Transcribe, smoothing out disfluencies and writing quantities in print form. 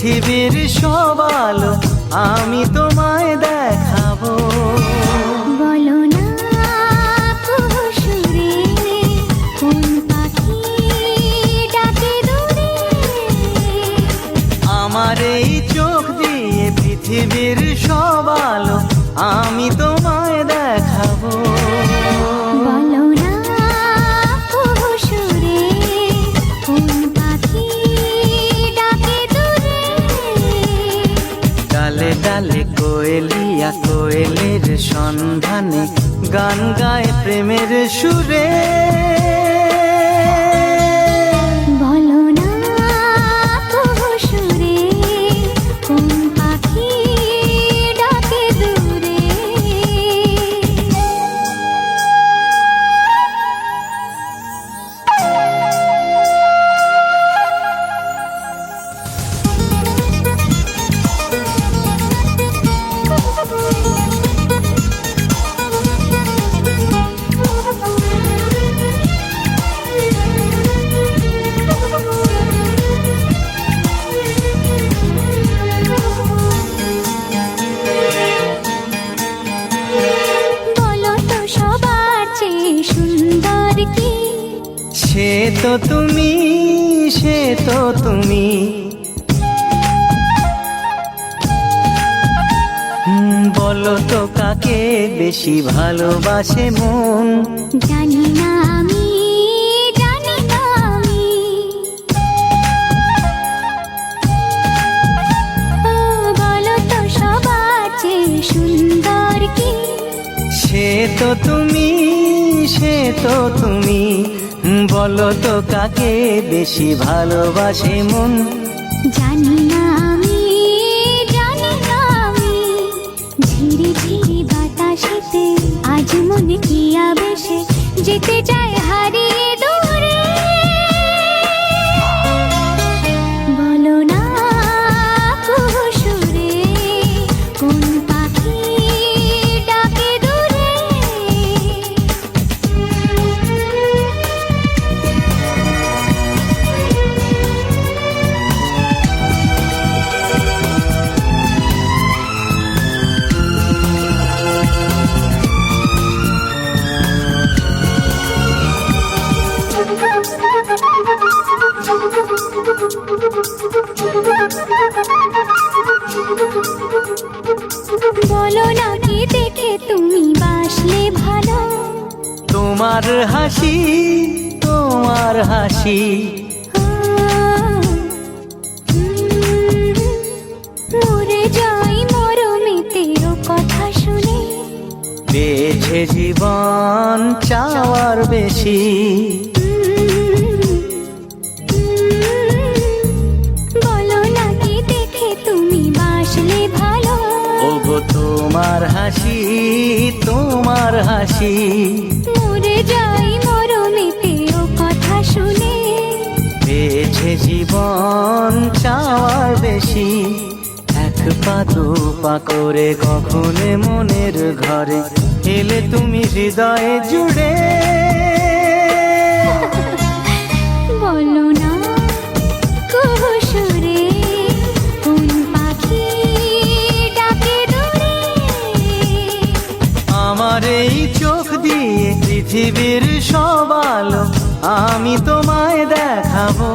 পৃথিবীর সব আলো আমি তোমায় দেখাবো। বলো না কুহুসুরে কোন পাখি ডাকে দূরে। আমার এই চোখ দিয়ে পৃথিবীর সব আলো আমি তোমায় দেখাবো। বলো না কুহুসুরে কোন পাখি ডাকে দূরে। ডালে ডালে কোয়েলিয়া কোয়েলের সন্ধানে গান গায় প্রেমের সুরে। বলো না কুহুসুরে কোন পাখি ডাকে দূরে। বলো তো সবার চেয়ে সুন্দর কি? সে তো তুমি, সে তো তুমি। বলো তো কাকে বেশি ভালোবাসে মন? জানি না আমি, জানি না আমি। ও বলো তো সবার চেয়ে সুন্দর কি? সে তো তুমি, সে তো তুমি। বলো তো কাকে বেশি ভালোবাসে মন? জানি না আমি, জানি না আমি। ঝিরি ঝিরি বাতাসেতে আজ মনে কি আবেশে যেতে চায় হারিয়ে দূরে। বলো না কুহুসুরে কোন পাখি ডাকে দূরে। বলো না কি দেখে তুমি বাসলে ভালো? তোমার হাসি, তোমার হাসি। মরে যাই মরমেতেও কথা শুনে। পেয়েছে জীবন চাওয়ার বেশি। বলো না কি দেখে তুমি বাসলে ভালো? ওগো তোমার হাসি, তোমার হাসি। মরে যাই মরমেতেও কথা শুনে। পেয়েছে জীবন চাওয়ার বেশি। এক পা দু পা করে কখন মনের ঘরে এলে তুমি হৃদয়ে জুড়ে। বলো না কুহুসুরে কোন পাখি ডাকে দূরে। আমার এই চোখ দিয়ে পৃথিবীর সব আলো আমি তোমায় দেখাবো।